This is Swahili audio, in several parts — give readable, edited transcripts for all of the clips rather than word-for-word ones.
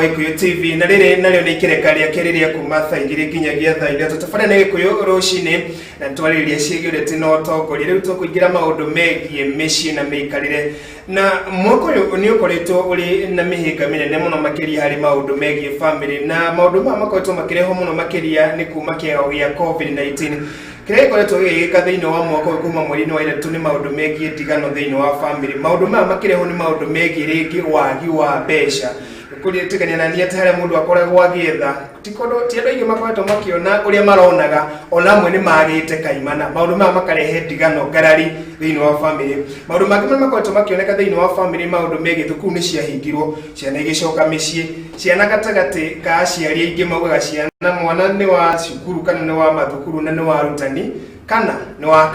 Gikuyu TV na riri naryo ni ikerekaria keriria kuma thaa igiri kinyagia thaa ithatũ tafadhali na Gikuyu rucini na twaririe ciĩgĩrĩte no tongoria rĩu tũkũingĩra maũndũ megiĩ mĩciĩ na mĩikarĩre na mwaka ũyũ nĩ ũkoretwo ũrĩ na mĩhĩnga mĩnene mũno makĩria harĩ maũndũ megiĩ family na maũndũ maya makoretwo makĩrehwo mũno makĩria nĩ kuma kĩao gĩa COVID-19 kĩrĩa gĩkoretwo gĩgĩka thĩinĩ wa mwaka ũyũ kuma mweri-inĩ wa Ĩtatũ nĩ maũndũ megiĩ ndigano thĩinĩ wa family. Maũndũ maya makĩrehwo nĩ maũndũ megiĩ rĩngĩ wagi wa mbeca kũrĩa tigania na niĩ harĩa mũndũ akoragwo agĩetha ti andũ aingĩ makoretwo makĩona ũrĩa maronaga ona amwe nĩ magĩte kaimana. Maũndũ maya makarehe ndigano ngarari thĩinĩ wa family. Maũndũ mangĩ marĩa makoretwo makĩoneka thĩinĩ wa family maũndũ megiĩ thukuru nĩ ciahingirwo, ciana igĩcoka mĩciĩ, ciana gatagatĩ ka aciari aingĩ maugaga ciana mwana nĩ wa cukuru kana nĩ wa mathukuru na nĩ wa arutani kana nĩ wa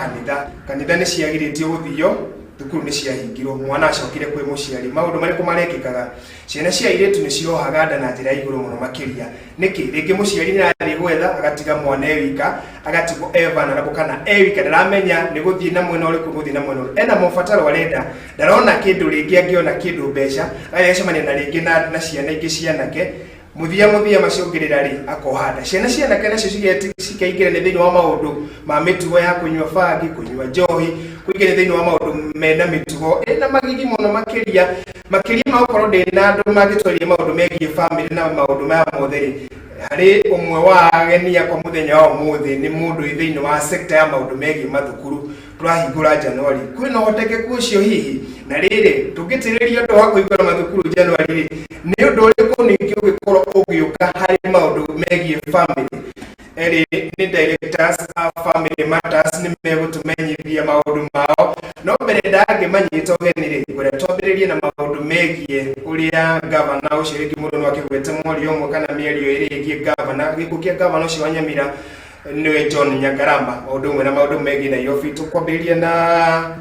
kanitha nĩ ciagirĩtio gũthio, thukuru nĩ ciahingirwo, mwana acokire kwĩ mũciari. Maũndũ marĩkũ marekĩkaga? Ciana cia airĩtu nĩ cirohaga nda na njĩra igũrũ mũno makĩria. Nĩkĩ? Rĩngĩ mũciari nĩ arathiĩ gwetha agatiga mwana ewika, agatigwo evulnerable kana ewika ndaramenya nĩ gũthiĩ na mwena ũrĩkũ gũthiĩ na mwena ũrĩkũ. Ena mabataro arenda, ndarona kĩndũ rĩngĩ angĩona kĩndũ mbeca, agacemania na rĩngĩ na ciana ingĩ cianake muthia macungĩrĩra rĩ akohanda. Cianake nacio cikaingĩra thĩinĩ wa maũndũ ma mĩtugo ya kũnyua bangi, kũnyua njohi, kũingĩra thĩinĩ wa maũndũ mena mĩtugo na magigi mũno makĩria ma gũkorwo ndĩna andũ mangĩtwarĩria maũndũ megiĩ family na maũndũ maya mothe rĩ. Harĩ ũmwe wa ageni akwa mũthenya wa ũmũthĩ nĩ mũndũ thĩinĩ wa sector ya maũndũ megiĩ mathukuru turahingũra Januari. Kwĩna ũhotekeku ũcio hihi na rĩrĩ tũngĩtĩrĩria ũndũ wa kũhingũra mathukuru Januari rĩ nĩ ũndũ ũrĩkũ ningĩ ũngĩkorwo ũgĩũka harĩ maũndũ megiĩ family? Ni directors of Family Matters nĩ megũtũmenyithia maũndũ mao, no mbere ndangĩmanyita ũgeni rĩ ngwenda twambĩrĩrie na maũndũ megiĩ ũrĩa gavana ũcio rĩngĩ mũndũ no akĩgwete mweri ũmwe kana mĩeri ĩrĩ ĩngĩ gavana gĩkuũ kĩa gavana ũcio wa Nyamira nĩwe John Nyangarama. Maũndũ ũmwe na maũndũ megiĩ Nairobi tũkwambĩrĩria na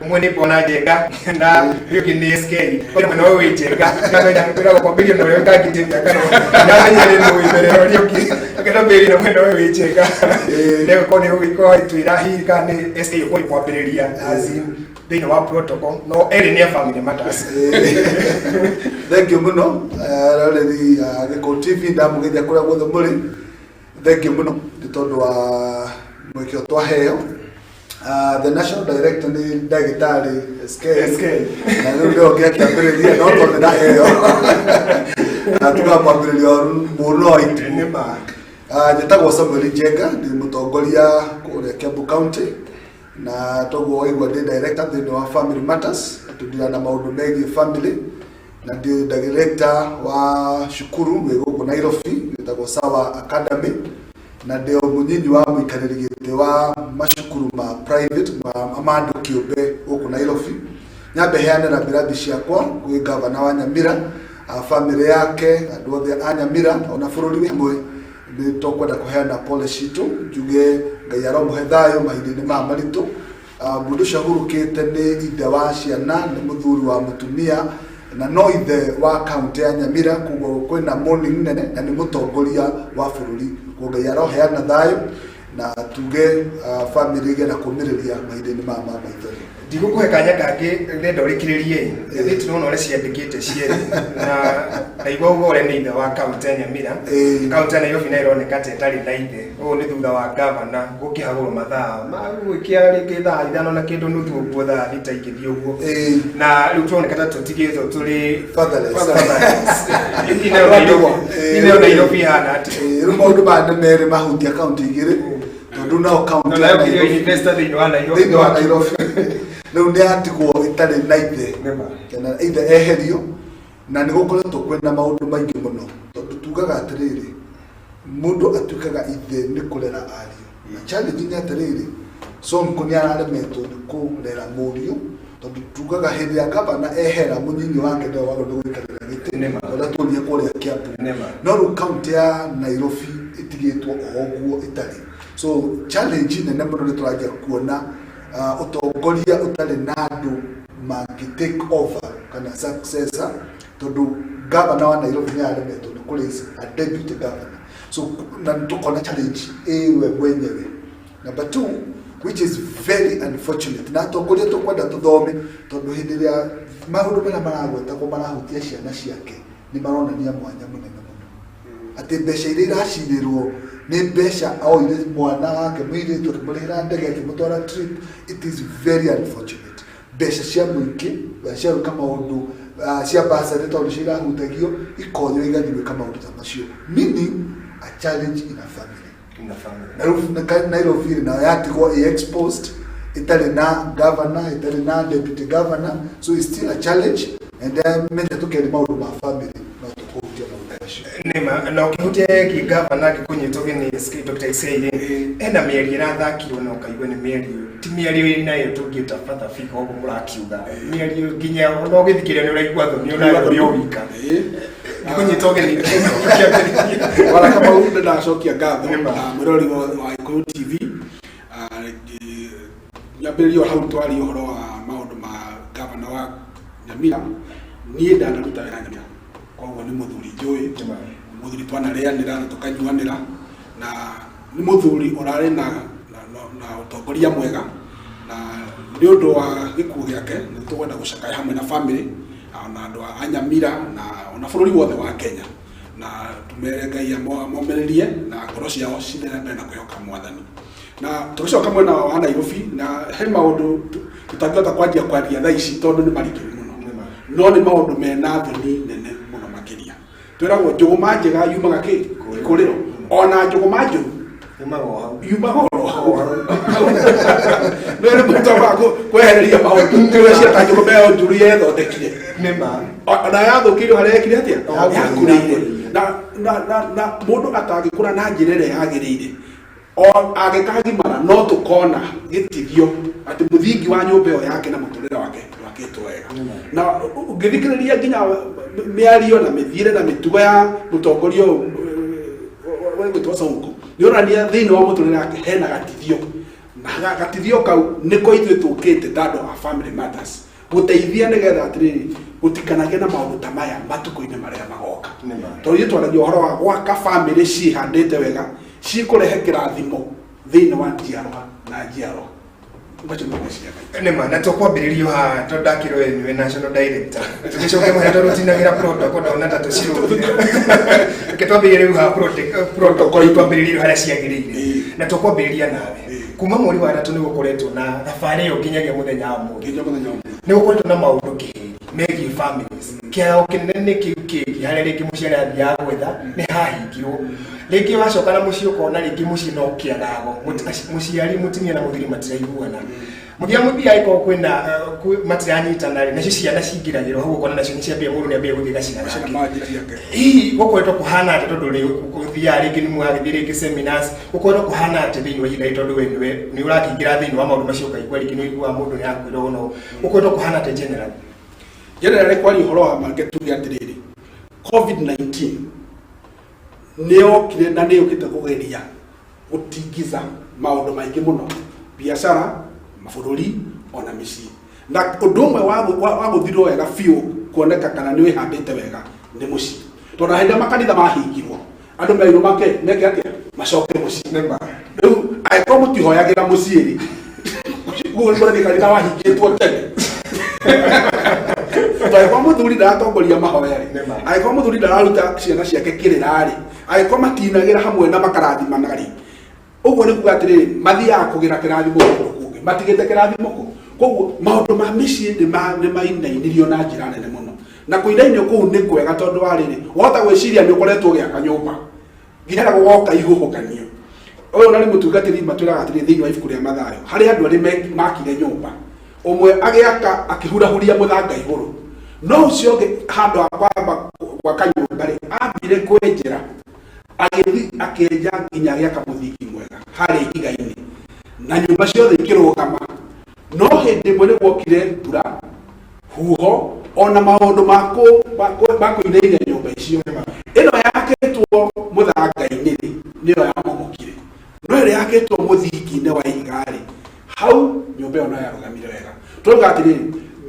mwene bona Njenga na yuki ni SK kwa mwena wewe Njenga kana nyakwira kwambĩrĩria na ũrĩa ngangĩtĩria kana na nyere no imerero yuki akenda mbere na mwena wewe Njenga leo kwa ni gũgĩkorwo itwĩra hihi kana ni SK kwa kwambĩrĩria azin thĩinĩ wa protocol no eri ni Family Matters. Thank you muno rĩrĩ Gikuyu TV ndamũgeithia kũrĩa guothe mũrĩ. Thank you muno nĩ tondũ wa mwĩkĩo twaheo. The National Director ni Ndagĩtarĩ SK na rĩu ndio ngĩakĩambĩrĩria no tondũ ndaheo na tukamwambĩrĩria mũno ituma. Njĩtagwo Samuel Njenga, ndĩ mũtongoria kũrĩa Kiambu County na toguo waigua ndĩ director thĩinĩ wa Family Matters, tũndira na maũndũ megiĩ family na ndĩ director wa cukuru wĩ gũkũ Nairobi wĩtagwo Sawa Academy na ndio mũnyinyi wa mũikarĩri gĩtĩ wa macukuru ma private ma andũ kĩũmbe gũkũ Nairobi. Nyambe heane na mĩrathi ciakwa gwĩ gavana wa Nyamira, family yake, andũ othe a Nyamira ona bũrũri wĩmwe. Nĩ tũkwenda kũheana pole citũ njuge Ngai aromũhe thayũ mahinda-inĩ maya maritũ. Mũndũ ũcio ahurũkĩte nĩ ithe wa ciana, nĩ mũthuri wa mũtumia na no ithe wa kaunti ya Nyamira, koguo kwĩna mourning nene na nĩ mũtongoria wa bũrũri. Ngai aroheana thayũ na tuge family ĩgĩe na kũmĩrĩria mahinda-inĩ maya ma maithori. Ndigũkũhe kanya kangĩ renda ũrĩkĩrĩrie ĩthĩti no ũrĩa ciandĩkĩte cierĩ na ndaigua uga ũrĩa nĩ ithe wa kaunti ya Nyamira. Kaunti ya Nairobi na ĩroneka ta ĩtarĩ na ithe, ũũ nĩ thutha wa gavana gũkĩhagũrwo mathaa ma gwĩkia rĩngĩ thaa ithano na kĩndũ nuthu ũguo thaa thita ingĩthiĩ ũguo na rĩu tũroneka ta tũtigĩtwo tũrĩ fatherless. Nĩ Nairobi hana atĩ rĩu maũndũ maya nĩ merĩ mahutia kaunti igĩrĩ tondũ nao kaunti ya Nairobi thĩinĩ wa Nairobi rĩu nĩ atigwo itarĩ na ithe kana ithe eherio na nĩ gũkoretwo kwĩna maũndũ maingĩ mũno tondũ tugaga atĩrĩrĩ mũndũ atuĩkaga ithe nĩ kũrera ariũ na challenge nĩ atĩrĩrĩ Sonko nĩ araremetwo nĩ kũrera mũriũ tondũ tugaga hĩndĩ ya gavana ehera mũnyinyi wake ndio wagwo nĩ gũikarĩra gĩtĩ ũrĩa tũrĩa kũrĩa Kiambu no rĩu kaunti ya Nairobi ĩtigĩtwo o ũguo ĩtarĩ. So challenge nene mũno nĩ tũranjia kuona ũtongoria ũtarĩ na andũ mangĩ take over kana successor tondũ gavana wa Nairobi nĩ aremetwo nĩ kũrĩci a deputy governor. So na tũkona challenge ĩwe mwenyewe. Number 2, which is very unfortunate, na atongoria tũkwenda tũthome tondũ hĩndĩ ĩrĩa maũndũ marĩa maragwetagwo marahutia ciana ciake ni maronania mwanya munene muno ati mbeca iria iracirĩrwo nĩ mbeca au ile mwana wake mwĩrĩtu akĩmũrĩhĩra ndege akĩmũtwara trip. It is very unfortunate. Mbeca cia mũingĩ cia gwĩka maũndũ cia basarĩ tondũ cirahutagio ikorio igathiĩ maũndũ ta macio, meaning a challenge in a family. Nairobi na yatigwo exposed, itarĩ na governor, itarĩ na deputy governor, so it's still a challenge, and menya tukĩrĩ maũndũ ma family no tũkũhutia maũndũ macio. Nĩma na ũkĩhutia ki governor gĩkũnyitwo nĩ Dr. Isaiah ena mĩario ĩrathakirwo na ũkaigua nĩ mĩario ti mĩario nayo tũngĩta bata fika ũguo mũrakiuga mĩario nginya ona ũgĩthikĩrĩria nĩ ũraigua thoni ũnayo wika gĩkũnyitwo gĩkĩ wala kama ũndũ ndacokia ngatho mũrori wa Gĩkũyũ TV nyambĩrĩrio hau twari ũhoro wa maũndũ ma governor wa Nyamira niĩ ndanaruta wĩra Nyamira koguo nĩ mũthuri njũĩ mũthuri twanarĩanĩra na tũkanyuanĩra na nĩ mũthuri ũrarĩ na ũtongoria mwega na nĩ ũndũ wa gĩkuũ gĩake nĩ tũkwenda gũcakaya hamwe na family na andũ a Nyamira na ona bũrũri wothe wa Kenya na tumere Ngai amomererie na ngoro ciao cinene mbere na kwĩhoka Mwathani na tũgĩcoka mwena wa Nairobi na he maũndũ tutangĩhota kwanjia kwaria thaa ici tondũ nĩ maritũ mũno no nĩ maũndũ mena thoni nene mũno makĩria. Twĩragwo njũgũma njega yumaga kĩkũrĩro ona njũgũma njũru yumaga oro nĩ mũtaba kwehereria maũndũ tũrĩa ciata njũgũma ĩyo njũru yethondekire ona yathũkĩirio harĩa yekire atĩa yakũrĩire na mũndũ atangĩkũra na njĩra ĩrĩa yagĩrĩire agĩkagimara no tũkona gĩtigio atĩ mũthingi wa nyũmba ĩyo yake na mũtũrĩre wake wakĩtwo wega na ũngĩthikĩrĩria nginya mĩario na mĩthiĩre na mĩtugo ya mũtongoria wĩgwĩtwo Sonko nĩũrania thĩinĩ wa mũtũrĩre wake hena gatithio na gatithio kau nĩko ithuĩ tũkĩte ta andũ a Family Matters gũteithia nĩgetha atĩrĩrĩ gũtikanagĩe na maũndũ ta maya matukũ-inĩ marĩa magoka tondũ ithuĩ twaragia ũhoro wa gwaka family cihandĩte wega cikũrehe kĩrathimo thĩinĩ wa njiarwa na njiarwa nĩma na tũkwambĩrĩrio haha tondũ ndakĩrwo nĩwe national director tũgĩcoke mũrĩa tũrutinagĩra protocol na ta tũcirũthia reke twambĩrĩrie rĩu haha protocol twambĩrĩrio harĩa ciagĩrĩire na tũkwambĩrĩria nawe kuma mweri wa gatatu nĩgũkoretwo na thabarĩ ĩyo nginyagia mũthenya wa mũthĩ nĩgũkoretwo na maũndũ kĩhĩri megiĩ families kĩao kĩnene nĩ kĩu kĩngĩ harĩa rĩngĩ mũciari athiaga gwetha nĩ hahingirwo rĩngĩ wacoka na mũciĩ ũkona rĩngĩ mũciĩ no kĩagago mũciari mũtumia na mũthuri matiraiguana mũthia mũthia aiko kwĩna matiranyitana rĩ nacio ciana cingĩragĩrwo hau ũkona nacio nĩciambia mũndũ nĩambia gũthiĩ gacina hihi gũkoretwo kũhana atĩ tondũ gũthiaga rĩngĩ nĩ mũgagĩthiĩ rĩngĩ seminars gũkoretwo kũhana atĩ thĩinĩ wa ihinda tondũ we nĩ ũrakĩingĩra thĩinĩ wa maũndũ macio ũkaigua rĩngĩ nĩ ũiguaga mũndũ nĩ akwĩra ũno gũkoretwo kũhana atĩ general kwaria ũhoro wa marke tuge atĩrĩrĩ COVID-19 nĩyokire na nĩyũkĩte kũgeria gũtingiza maũndũ maingĩ mũno biacara mabũrũri ona mĩciĩ na ũndũ ũmwe wa gũthirwo wega biũ kuoneka kana nĩ wĩhandĩte wega nĩ mũciĩ tondũ hĩndĩ makanitha mahingirwo andũ meirwo meke atĩa macoke mũciĩ rĩu angĩkorwo mũtihoyagĩra mũciĩ rĩ gũgĩkora kanitha wahingĩtwo tene angĩkorwo mũthuri ndaratongoria mahoya rĩ angĩkorwo mũthuri ndararuta ciana ciake kĩrĩra rĩ angĩkorwo matinagĩra hamwe na makarathimana rĩ ũguo nĩ kuga atĩrĩrĩ mathiaga kũgĩra kĩrathimo kũngĩ matigĩte kĩrathimo kũ koguo maũndũ ma mĩciĩ nĩ mainainirio na njĩra nene mũno na kũinainio kũu nĩ kwega tondũ wa rĩrĩ wahota gwĩciria nĩ ũkoretwo gĩaka nyũmba nginya gũgoka ihuhũkanio ũyũ na nĩ mũtungatĩri matwĩraga atĩrĩrĩ thĩinĩ wa ibuku rĩa Mathayo harĩ andũ arĩ makire nyũmba ũmwe agĩaka akĩhurahuria mũthanga igũrũ no ũcio ũngĩ handũ akwamba gwaka nyũmba rĩ ambire kwenjera agĩthi akĩenja nginya agĩaka mũthingi mwega harĩ ihiga-inĩ na nyũmba ciothe ikĩrũgama no hĩndĩ ĩmwe nĩ guokire mbura huho ona maũndũ makũinainia nyũmba icio ĩno yakĩtwo mũthanga-inĩ rĩ nĩyo yamomokire no ĩrĩa yakĩtwo mũthingi-inĩ wa ihiga rĩ hau nyũmba ĩyo no yarũgamire wega tũrauga atĩrĩrĩ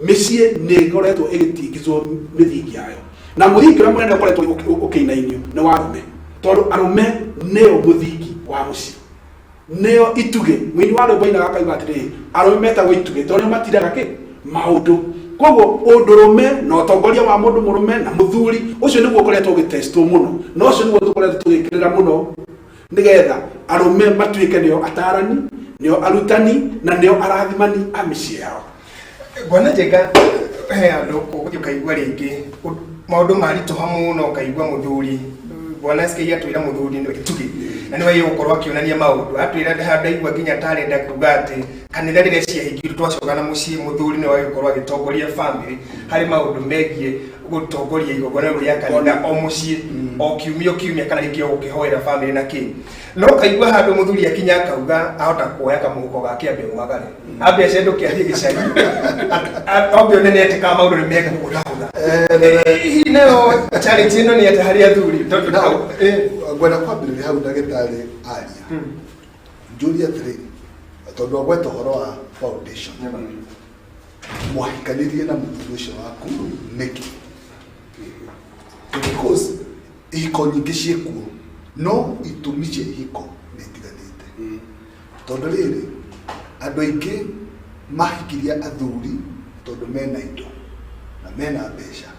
mĩciĩ nĩ ĩkoretwo ĩgĩtingizwo mĩthingi yayo na mũthingi ũrĩa mũnene ũkoretwo ũkĩinainio nĩ wa arũme tondũ arũme nĩyo mũthingi wa mũciĩ nĩyo itugĩ mũini wa rwĩmbo inaga akauga atĩrĩrĩ arũme metagwo itugĩ tondũ matiraga maũndũ koguo undurume na utongoria wa mundu murume na muthuri ucio niguo ukoretwo ugitestwo muno no ucio niguo tukoretwo tugikirira muno nigetha arume matuike nio atarani nio arutani na nio arathimani a mĩciĩ yao. Bwana Njenga andu kukaigua ringi maundu marituha muno ukaigua muthuri Bwana Sikia atwira muthuri ni gitugi na niwe yukorwa akionania maundu atwira ndaigua nginya talenda kugati kanitha rire ciahingiru twacoka na mucii muthuri ni wagikorwa agitongoria family hari maundu megie gutongoria igogona ria kanitha o mucii o kiumia kana ringi gukihoera family na ki no kaigua handu muthuri akinya kauga ahota kuoya kamuhuko gake ambe umagare ambe acendo kiathie gicari obio nene atika maundu ni mega gutahutha hihi nayo challenge ino ni ati hari athuri gwena kwambĩrĩria hau ndagĩtarĩ aria njũria atĩrĩrĩ tondũ agweta ũhoro wa foundation mwahikanĩrie na mũthuri ũcio waku nĩkĩ because ihiko nyingĩ ciĩkuo no itũmi cia ihiko nĩ itiganĩte tondũ rĩrĩ andũ aingĩ mahikiria athuri tondũ mena indo na mena mbeca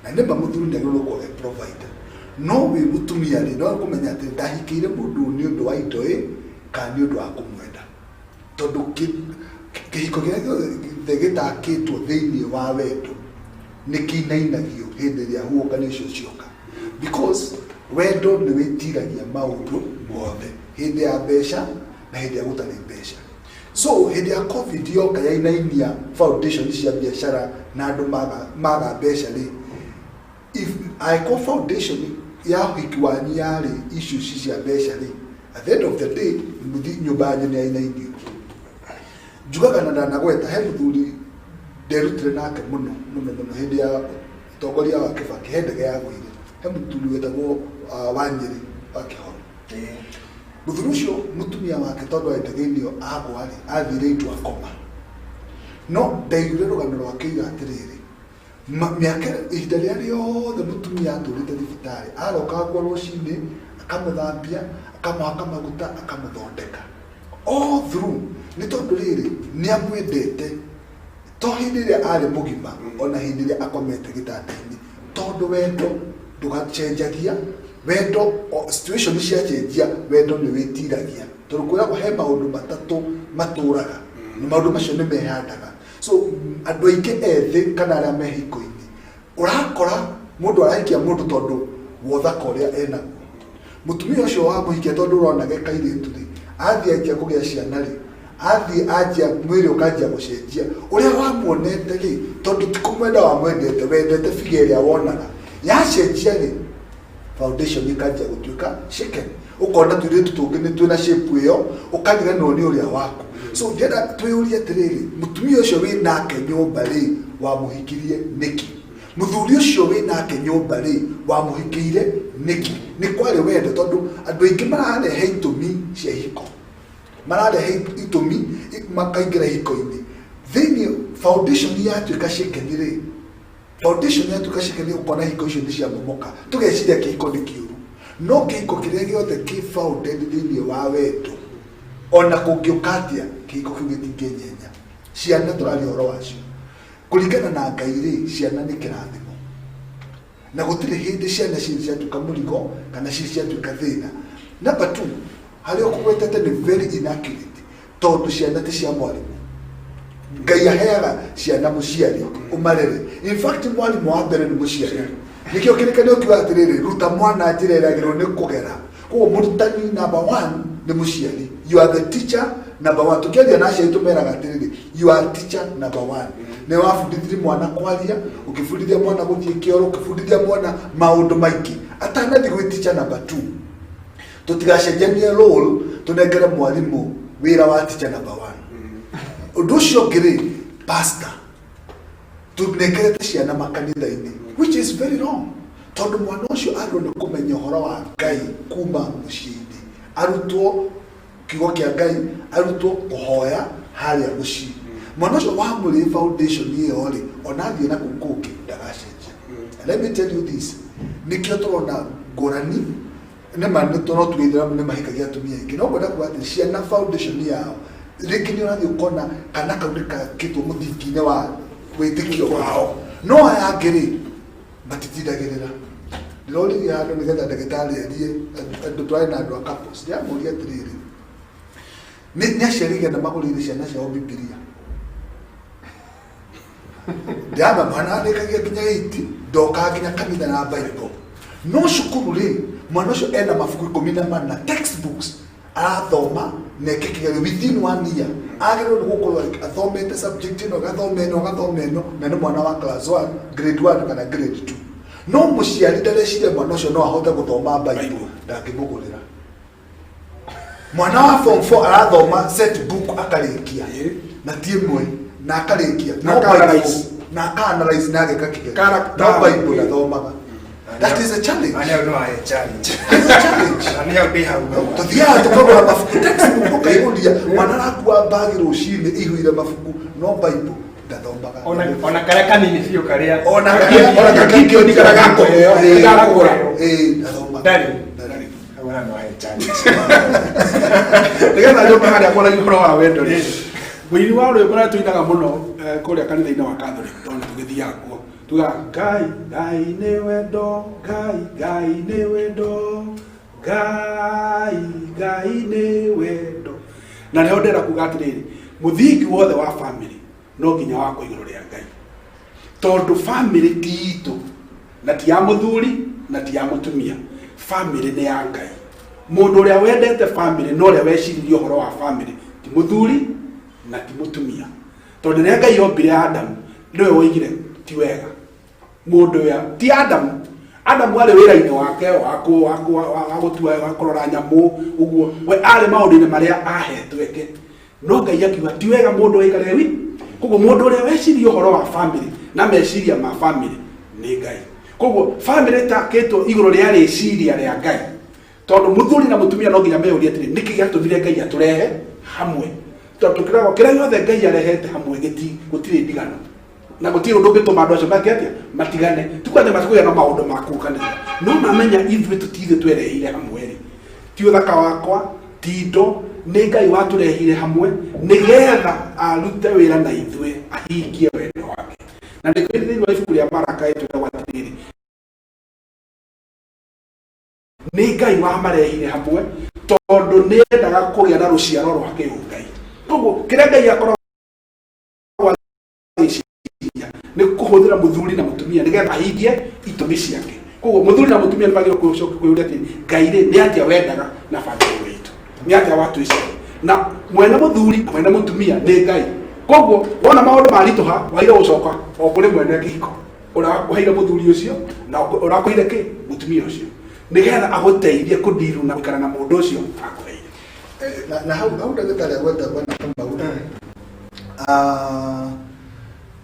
na nĩma mũthuri ndagĩrĩirwo kuoya provider no wĩ mũtumia rĩ no kũmenya atĩ ndahikĩire mũndũ nĩ ũndũ wa indo kana nĩ ũndũ wa kũmwenda tondũ kĩhiko kĩrĩa gĩothe gĩtakĩtwo thĩinĩ wa wendo nĩ kĩinainagio hĩndĩ ĩrĩa huongani ũcio cioka because wendo nĩ wĩtiragia maũndũ mothe hĩndĩ ya mbeca na hĩndĩ ya gũtarĩ mbeca so hĩndĩ ya covid yoka yainainia foundation cia biacara na andũ maga mbeca rĩ if I call foundation ya uhiki wanyu yarĩ issues cia mbeca rĩ at the end of the day nyũmba yanyu nĩ yainainio njugaga na ndanagweta he mũthuri nderutire nake mũno hĩndĩ ya ũtongoria wa Kibaki he ndege yagũire he mũthuri wetagwo Wanyĩrĩ wa Kĩhoro mũthuri ũcio mũtumia wake tondũ ndege-inĩ ĩyo agwa rĩ athire into akoma no ndaiguire rũgano rwake iga atĩrĩrĩ miaka ihinda rĩrĩa rĩothe mũtumia atũrĩte thibitarĩ arokaga rũcinĩ akamũthambia akamuhaka maguta akamũthondeka all through nĩ tondũ rĩrĩ nĩ amwendete to hĩndĩ ĩrĩa arĩ mũgima ona hĩndĩ ĩrĩa akomete gĩtanda-inĩ tondũ wendo ndũgacenjagia wendo situation ciacenjia wendo nĩ wĩtiragia tondũ kwĩragwo he maũndũ matatũ matũraga na maũndũ macio nĩ mehandaga so andũ aingĩ ethĩ kana arĩa me hiko-inĩ ũrakora mũndũ arahikia mũndũ tondũ wothaka ũrĩa enaguo mũtumia ũcio wa mũhikia tondũ ũrona gekairĩtu rĩ athiĩ anjia kũgĩa ciana rĩ athiĩ anjia mwĩrĩ ũkanjia gũcenjia ũrĩa wamuonete rĩ tondũ ti kũmwenda wamwendete wendete figa ĩrĩa wonaga yacenjia rĩ foundation ikanjia gũtuĩka shaken ũkona tũirĩtu tũngĩ nĩ twĩna shape ĩyo ũkariganĩrwo nĩ ũrĩa waku so ndĩrenda twĩyũrie atĩrĩrĩ mũtumia ũcio wĩ nake nyũmba rĩ wamũhikirie nĩkĩ mũthuri ũcio wĩ nake nyũmba rĩ wamũhikĩire nĩkĩ nĩ kwarĩ wendo tondũ andũ aingĩ mararehe itũmi cia hiko mararehe itũmi makaingĩra hiko-inĩ thĩinĩ foundation yatuĩka shaken rĩ foundation yatuĩka shaken ũkona hiko icio nĩ ciamomoka tũgeciria kĩhiko nĩ kĩũru no kĩhiko kĩrĩa gĩothe kĩ founded thĩinĩ wa wendo ona kũngĩũka atĩa kĩhiko kĩu gĩtingĩnyenya ciana tũraria ũhoro wacio kũringana na Ngai rĩ ciana nĩ kĩrathimo na gũtirĩ hĩndĩ ciana ciatuĩka mũrigo kana ciatuĩka thĩna number 2 harĩa ũkũgwetete nĩ very inaccurate tondũ ciana ti cia mwarimũ Ngai aheaga ciana mũciari ũmarere in fact mwarimũ wa mbere nĩ mũciari nĩkĩo kĩrĩkanĩro kiuga atĩrĩrĩ ruta mwana njĩra ĩrĩa agĩrĩirwo nĩ kũgera koguo mũrutani number 1 nĩ mũciari you are the teacher number 1 tukiaria na aciari tumeraga atĩrĩrĩ you are teacher number 1 nĩ wabundithirie mwana kwaria ukibundithia mwana gũthiĩ kĩoro ukibundithia mwana maũndũ maingĩ atanathi gwĩ teacher number 2 tutigacenjanie role tunengere mwarimũ wĩra wa teacher number 1 ũndũ ũcio ngĩrĩ pastor tunengerete ciana makanitha-inĩ which is very wrong tondũ mwana ũcio arĩrwo nĩ kũmenya ũhoro wa Ngai kuma mũciĩ-inĩ arutwo kiugo kĩa Ngai arutwo kũhoya harĩa mũciĩ mwana ũcio wa mũrĩ foundation ĩyo rĩ ona athiĩ na kũngũkĩ ndagacenjia let me tell you this nĩkĩo tũrona ngũrani nĩma nĩtũno twĩthĩra nĩ mahikagia atumia aingĩ no ngwenda kuga atĩ ciana foundation yao rĩngĩ nĩ ũrathiĩ ũkona kana kau nĩ kakĩtwo mũthingi-inĩ wĩtĩkio wao no aya angĩ matitindagĩrĩra ndĩroririe handũ nĩgetha ndagĩtarĩ erie andũ twarĩ na andũ a couples ndiamũria atĩrĩrĩ nĩ aciari na magũrĩire ciana ciao Bibilia ndiama mwana andĩkagia nginya 8 ndoka nginya kanitha na Bible no cukuru rĩ mwana ũcio ena mabuku 14 textbooks arathoma na kĩgerio within 1 year agĩrĩirwo nĩ gũkorwo athomete subject ĩno agathoma ĩno na nĩ mwana wa class 1 grade 1 kana grade 2 no mũciari ndareciria mwana ũcio no ahote gũthoma Bible ndangĩmũgũrĩra mwana wa form 4 arathoma set book akarĩkia na ti ĩmwe na akarĩkia na analyze na ageka kĩgerio no Bible ndathomaga. That is a challenge. I know I challenge. It's a challenge. I know be how. Tuthia tukagura mafuku textbook ukairudia mwana rakua bagi rucini ihuire mafuku no Bible ndathombaga. Ona kare kanini fiyo karia. Ona kakio ni kara gako yo. Ndaragura. Ndathombaga. Dani. Agora no I challenge. Ndigetha njoka haria kwa igoro wa wendo ri. Wĩini wa rwĩmbo rũrĩa tũinaga mũno kũrĩa kanitha-inĩ wa Catholic tondũ tũgĩthiaga kuo tuga Ngai nĩ wendo Ngai nĩ wendo Ngai nĩ wendo na nĩho ndĩrenda kuga atĩrĩrĩ mũthingi wothe wa family no nginya wakwo igũrũ rĩa Ngai tondũ family ti itũ na ti ya mũthuri na ti ya mũtumia family nĩ ya Ngai mũndũ ũrĩa wendete family no ũrĩa weciririe ũhoro wa family ti mũthuri na ti mũtumia tondũ rĩrĩa Ngai ombire Adamu nĩwe woigire ti wega mũndũ ya ti Adamu arĩ wĩra-inĩ wake wa gũtua wa kũrora nyamũ ũguo we arĩ maũndũ-inĩ marĩa ahetwo eke no Ngai akiuga ti wega mũndũ waikare wi koguo mũndũ ũrĩa weciria ũhoro wa family na meciria ma family nĩ Ngai koguo family takĩtwo igũrũ rĩa rĩciria rĩa Ngai tondũ mũthuri na mũtumia no nginya meyũrie atĩrĩ nĩkĩ gĩatũmire Ngai atũrehe hamwe tondũ kĩrĩa gĩothe Ngai arehete hamwe gũtirĩ ndigano na gũtirĩ ũndũ ũngĩtũma andũ acio makĩatia matigane tukwende matikũgĩa na maũndũ ma kũũkanĩrĩra no mamenya ithuĩ tũtithiĩ twereheire hamwe rĩ ti ũthaka wakwa ti indo nĩ Ngai watũrehire hamwe nĩgetha arute wĩra na ithuĩ ahingie wendo wake na nĩ thĩinĩ wa ibuku rĩa Maraka twĩtagwo atĩrĩrĩ nĩ Ngai wamarehire hamwe tondũ nĩ endaga kũgĩa na rũciaro rwa kĩũngai koguo kĩrĩa Ngai akoragwo nĩ kũhũthĩra mũthuri na mũtumia nĩgetha ahingie itũmi ciake koguo mũthuri na mũtumia nĩ magĩrĩirwo kwĩyũria atĩ Ngai rĩ nĩ atĩa wendaga na bamĩrĩ witũ nĩ atĩa watwĩciria na mwene mũthuri na mwene mũtumia nĩ Ngai koguo wona maũndũ maritũha wagĩrĩirwo gũcoka o kũrĩ mwene kĩhiko ũrĩa wakũheire mũthuri ũcio na ũrĩa wakũheire kĩ mũtumia ũcio nĩgetha agũteithie kũndiru na gũikara na mũndũ ũcio akũheire na hau ndagĩtarĩ agweta bwana Kamau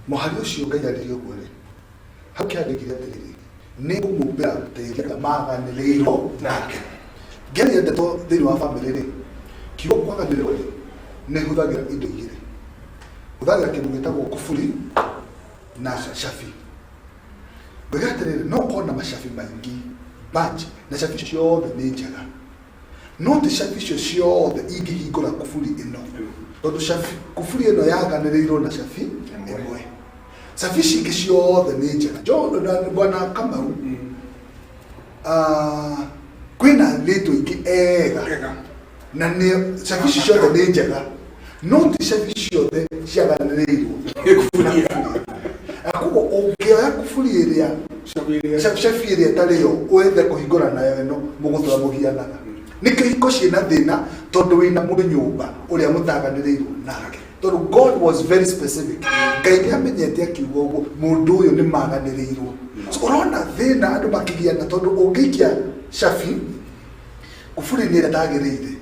mũhari ũcio Ngai arĩrio kwere hau kĩandĩkire atĩrĩrĩ nĩ ngũmũmbĩra tĩĩri maganĩrĩirwo nake ngĩaria ndeto thĩinĩ wa bamĩrĩ rĩ kiugo kwaganĩrĩrwo rĩ nĩ hũthagĩra indo igĩrĩ hũthagĩra kĩndũ gĩtagwo kũburi na cabi ngũiga atĩrĩrĩ no ũkorwo na macabi maingĩ banji na cabi icio ciothe nĩ njega no ti cabi icio ciothe ingĩhingũra kũburi ĩno tondũ kũburi ĩno yaganĩrĩirwo na cabi ĩmwe cabi ici ingĩ ciothe nĩ njega bwana Kamau kwĩna rĩtwa ingĩ ega na cabi ici ciothe nĩ njega no ti cabi ciothe ciaganĩrĩirwo koguo ũngĩoya kũburi ĩrĩa cabi ĩrĩa ĩtarĩ yo wethe kũhingũra nayo ĩno mũgũtũra mũhianaga nĩ kĩhiko ciĩna thĩna tondũ wĩna mũndũ nyũmba ũrĩa mũtaganĩrĩirwo nake tondũ God was very specific Ngai nĩ amenyete akiuga ũguo mũndũ ũyũ nĩ maganĩrĩirwo ũrona thĩna andũ makĩgiana tondũ ũngĩikia cabi kũburi-inĩ ĩrĩa ndagĩrĩire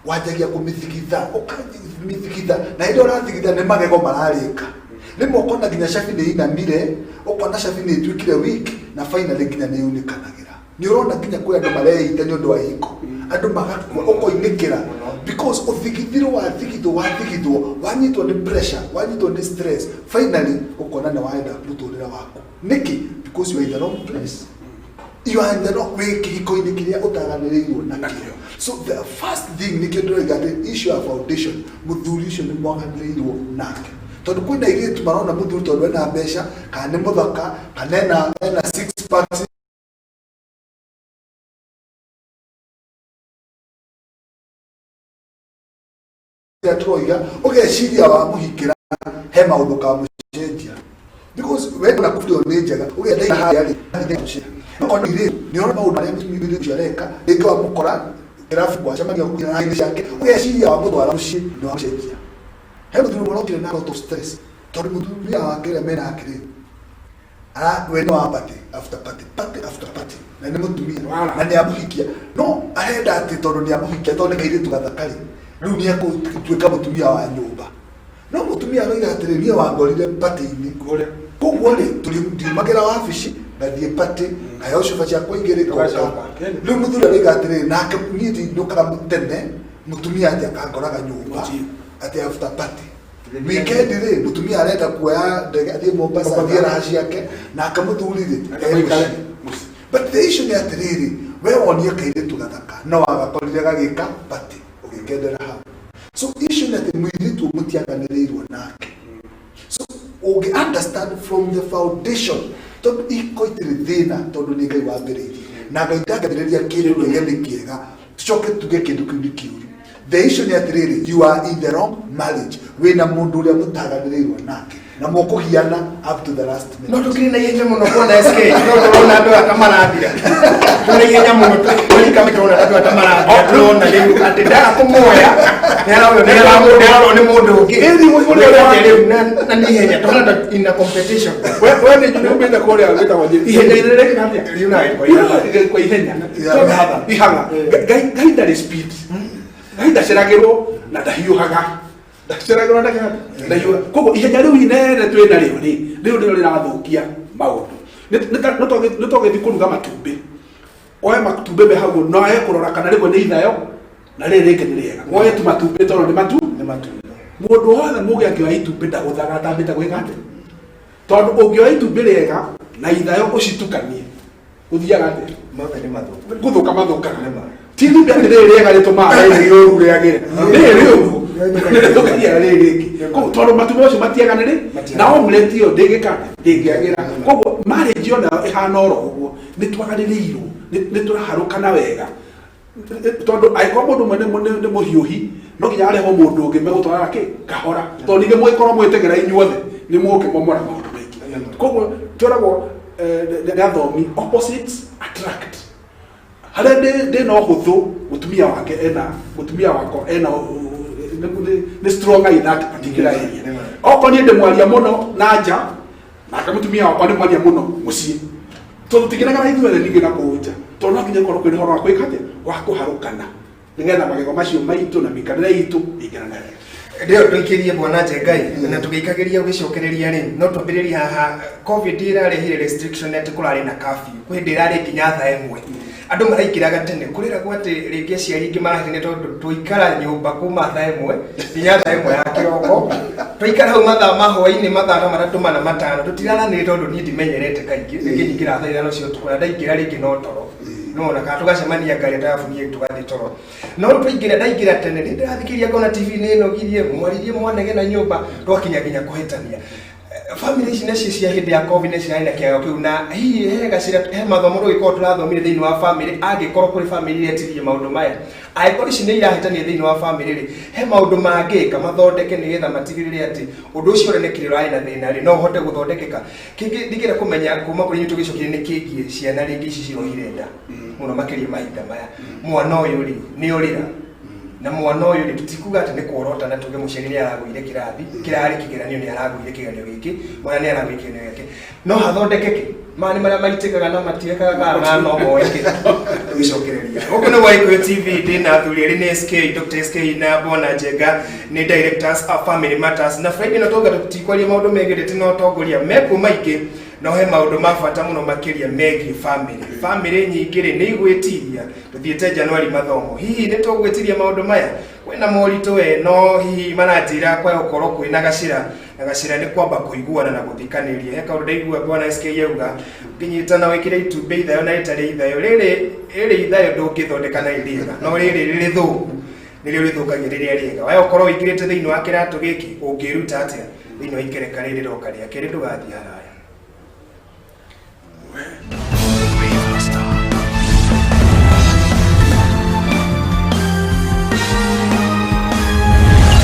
wanjagia kũmĩthigitha ũkamĩthigitha na hĩndĩ ũrathigitha nĩ magego mararĩka rĩmwe ũkona nginya cabi nĩ inamire ũkona cabi nĩ ĩtuĩkire weak na finally nginya nĩ yunĩkanagĩra nĩ ũrona nginya kwĩ andũ mareita nĩ ũndũ wa hiko andũ magakua ũkoinĩkĩra because ũthigithirwo wathigithwo wanyitwo nĩ pressure wanyitwo nĩ stress finally ũkona nĩ waenda mũtũrĩre waku nĩkĩ because you are in the wrong place you are in the wrong way kĩhiko-inĩ kĩrĩa ũtaganĩrĩirwo nakĩo so the first thing nĩkĩo ndĩroiga atĩ issue ya foundation mũthuri ũcio nĩ mwaganĩrĩirwo nake tondu kwina iritu marona muthuri tondu ena mbeca kana ni muthaka kana ena six packs Troya ugeciria wa muhikira he maundu ka mucenjia because we na kufio ni njega ugenda hali no ni ona maundu aria mibiri ciareka ikawa mukora grafu kwa chama ya haini yake ugeciria wa mutwara muci no mucenjia he muthu murokire na auto stress tondu muthu ya wakire mena akire we no apate after party na ni mutumia na ni amuhikia no arenda ati tondu ni amuhikia tondu kaire tugathakari riu ni akutuika mutumia wa nyumba no mutumia roiga atiriria wangorire pati-ini kuria koguo ri tulimagira wabici ngathie pati kayo cuba ciakwa igiri koka riu muthuri roiga atiriri nake niĩ ndiinũkaga tene mutumia atia kangoraga nyumba ati after party weekend ri mutumia arenda kuoya ndege athie Mombasa athie raha ciake nake muthuri ri but the issue ni atiriri we wonie kairitu gathaka no wagakorire gagika pati ugikendera ha so issue na the mwiritu mutiaganirirwo nake so ugi understand from the foundation to ikoitire thina tondu ni ngai wambiriirie na ngai ndangambiriria kindu gĩgĩ kiega tucoke tuge kindu kiu kiuru the issue ni atiriri you are in the wrong marriage wina mundu uria mutaganirirwo nake na mukuhiana up to the last minute no tukiri na yeye muno kuona SK no tunaona andu akamarathira tuna yeye muno tuli kama tunaona andu akamarathira tunaona leo atendara kumoya nero ni mundu ungi indi ule na ni yeye tunaona in a competition wewe ni nyumba kwa ile aleta waje yeye ile kinaambia kwa ihenya ihanga gaida the speed gaida seragero na dahiuhaga ndaceragwo ndahiuha koguo ihenya riu inene twina riu riu rirathukia maundu nä tågäthi kå ruga matumbä oe matumbä me hau noe kå rora kana rä nä ithayo na rä rä ngä nä rĩega oe tu matumbä tondå nä må ndå wothe må gä angä oya itumbä ndagå thaga tambä te gwä kate tondå å ngä oya itumbä rĩega na ithayo å citukanie gå thiaga atä gå thå ka mathå kaga ti itumbä atä rä rĩega rä tå maga rä rä å ru rä agä rä rä å ru nä rä rĩngĩ tondå matumbä macio matiaganä na omelette ĩyo ndĩngĩagĩra koguo marriage yo nayo ĩhana oro ũguo nĩ twaganĩrĩirwo nĩ tũraharũkana wega tondũ angĩkorwo mũndũ ũmwe nĩ mũhiũhi no nginya arehwo mũndũ ũngĩ megũtwarana kahora tondũ ningĩ mũgĩkorwo mwĩtegera inyuothe nĩ mũgũkĩmomora maũndũ maingĩ koguo twĩragwo nĩ athomi opposites attract harĩa ndĩ na ũhũthũ mũtumia wakwa ena ni stronger in that particular area oko ni ndemwaria muno na nja na kamutumia wakwa ndemwaria muno mucii tondu tiginaga na ithuere ningi na kuja tondu nginya korwo kwĩ horo wa kwĩkate wa kũharũkana nigetha magego macio maitũ na mĩikarĩre itũ ĩingĩrane ndio tũikirie bwana Njengai na tũgĩikageria ũgĩcokereria rĩ no twambĩrĩrie haha covid ĩrarehire restriction ati kũrarĩ na curfew kwĩ hĩndĩ ĩrarĩ nginya thaa ĩmwe andu maraikiraga tene kurĩragwo atĩ rĩngĩ aciari ingĩ marahĩne tondũ tũikara nyũmba kuma thaa ĩmwe nginya thaa ĩmwe ya kĩroko tũikara hau mathaa ma hwainĩ mathaa matatũ mana matano tũtiraranĩrĩ tondũ niĩ ndimenyerete kaingĩ rĩngĩ nyingĩra thaa ithano cio ũtukũ na ndaingĩra rĩngĩ no toro no kana tũgacemania ngari tabunie tũgathiĩ toro no ndaingĩra tene nĩ ndĩrathikĩria ngona TV nĩ ĩnogirie mwaririe mwanege na nyũmba twakinya nginya kũhĩtania family ici nacio cia hĩndĩ ya covid nĩ cirarĩ na kĩaga kĩu na hihi he gacĩra he mathomo tũgĩkorwo tũrathomire thĩinĩ wa family angĩkorwo kũrĩ family iria ĩtirie maũndũ maya angĩkorwo ici nĩ irahĩtania thĩinĩ wa family rĩ he maũndũ mangĩka mathondeke nĩgetha matigĩrĩre atĩ ũndũ ũcio ũronekire ũrarĩ na thĩna rĩ no ũhote gũthondekeka kĩngĩ ndingĩenda kũmenya kuma kũrĩ inyuĩ tũgĩcokire nĩ kĩgiĩ ciana rĩngĩ ici cirohire nda mũno makĩria mahinda maya mwana ũyũ rĩ nĩ ũrĩra na mwana ũyũ nĩ tutikuga atĩ nĩ kuorota na tuge mũciari nĩ aragũire kĩrathi kĩrarĩ kĩgeranio nĩ aragũire kĩgeranio gĩkĩ mwana nĩ aragũire kĩgeranio gĩkĩ no hathondekeke mani marĩa maitĩkaga na matiekaga na no moĩke tũgĩcokereria gũkũ nĩ Gwaikũyũ TV ndĩ na athuri erĩ nĩ SK Dr. SK na Bwana Njenga nĩ directors of Family Matters na Friday no tũga tũtikwaria maũndũ megerete no tongoria mekũ maingĩ no he maũndũ ma bata mũno makĩria megiĩ family nyingĩ rĩ nĩ igwĩtiria tũthiĩte January mathomo hihi nĩ tũgwĩtiria maũndũ maya kwĩna moritũ we no hihi maranjĩra kwa gũkorwo kwĩna gacĩra nĩ kwamba kũiguana na gũthikanĩria he kaũndũ ndaigua Bwana SK yauga nginyitana wĩkĩre itumbĩ ithayo na rĩtarĩ ithayo rĩrĩ ithayo ndũngĩthondeka na irĩega no rĩrĩ rĩthũku nĩrĩo rĩthũkagĩrĩria rĩega waya ũkorwo wĩkĩrĩte thĩinĩ wa kĩratũ gĩkĩ ũngĩruta atĩa thĩinĩ wa ikereka rĩrĩ rĩroka rĩa kerĩ ndũgathiĩ haraya